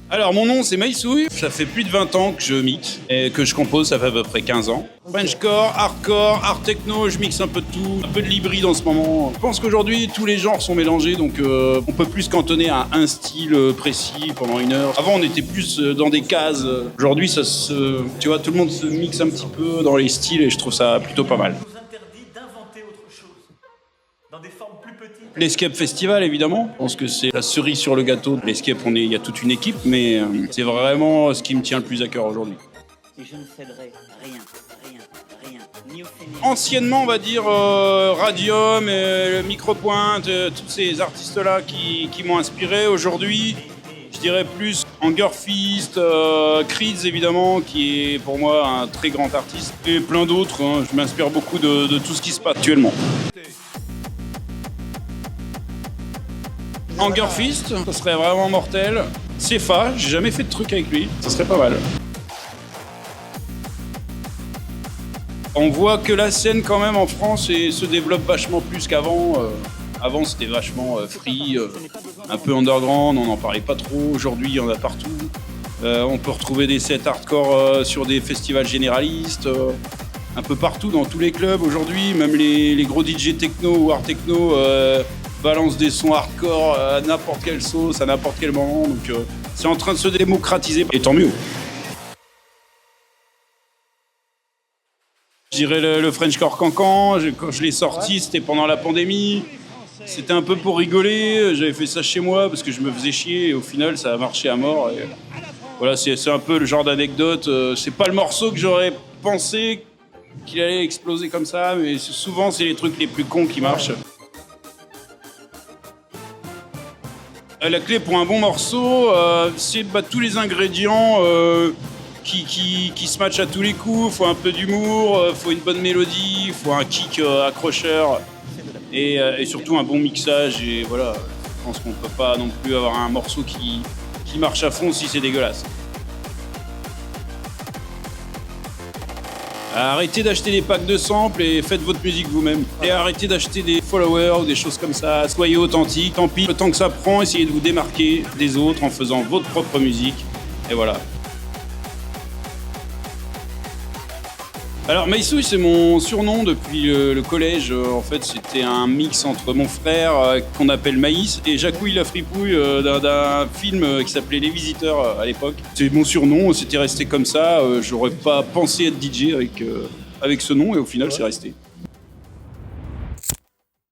Alors mon nom c'est Maïsouille, ça fait plus de 20 ans que je mixe et que je compose, ça fait à peu près 15 ans. Frenchcore, hardcore, art techno, je mixe un peu de tout, un peu de l'hybride en ce moment. Je pense qu'aujourd'hui tous les genres sont mélangés donc on peut plus se cantonner à un style précis pendant une heure. Avant on était plus dans des cases, aujourd'hui tu vois, tout le monde se mixe un petit peu dans les styles et je trouve ça plutôt pas mal. Dans des formes plus petites. L'Escape Festival, évidemment. Je pense que c'est la cerise sur le gâteau. L'Escape, il y a toute une équipe, mais c'est vraiment ce qui me tient le plus à cœur aujourd'hui. Et je ne céderai rien, ni au Seigneur. Anciennement, on va dire Radium, le Micropointe, tous ces artistes-là qui m'ont inspiré. Aujourd'hui, je dirais plus Angerfist, Creeds, évidemment, qui est pour moi un très grand artiste. Et plein d'autres. Hein. Je m'inspire beaucoup de tout ce qui se passe actuellement. Angerfist, ça serait vraiment mortel. Cefa, j'ai jamais fait de truc avec lui, ça serait pas mal. On voit que la scène quand même en France se développe vachement plus qu'avant. Avant c'était vachement free, un peu underground, on n'en parlait pas trop. Aujourd'hui il y en a partout. On peut retrouver des sets hardcore sur des festivals généralistes, un peu partout dans tous les clubs aujourd'hui. Même les gros DJ techno ou art techno balance des sons hardcore à n'importe quelle sauce, à n'importe quel moment. Donc c'est en train de se démocratiser, et tant mieux. Je dirais le Frenchcore Cancan, quand je l'ai sorti, c'était pendant la pandémie. C'était un peu pour rigoler, j'avais fait ça chez moi parce que je me faisais chier et au final ça a marché à mort. Et voilà, c'est un peu le genre d'anecdote. C'est pas le morceau que j'aurais pensé qu'il allait exploser comme ça, mais souvent c'est les trucs les plus cons qui marchent. La clé pour un bon morceau, c'est tous les ingrédients qui se matchent à tous les coups. Il faut un peu d'humour, il faut une bonne mélodie, il faut un kick accrocheur et surtout un bon mixage. Et voilà, je pense qu'on ne peut pas non plus avoir un morceau qui marche à fond si c'est dégueulasse. Arrêtez d'acheter des packs de samples et faites votre musique vous-même. Et arrêtez d'acheter des followers ou des choses comme ça. Soyez authentiques, tant pis. Le temps que ça prend, essayez de vous démarquer des autres en faisant votre propre musique. Et voilà. Alors Maïsouille, c'est mon surnom depuis le collège. En fait, c'était un mix entre mon frère, qu'on appelle Maïs, et Jacouille la fripouille d'un film qui s'appelait Les Visiteurs à l'époque. C'est mon surnom, c'était resté comme ça. J'aurais pas pensé être DJ avec ce nom, et au final, c'est resté.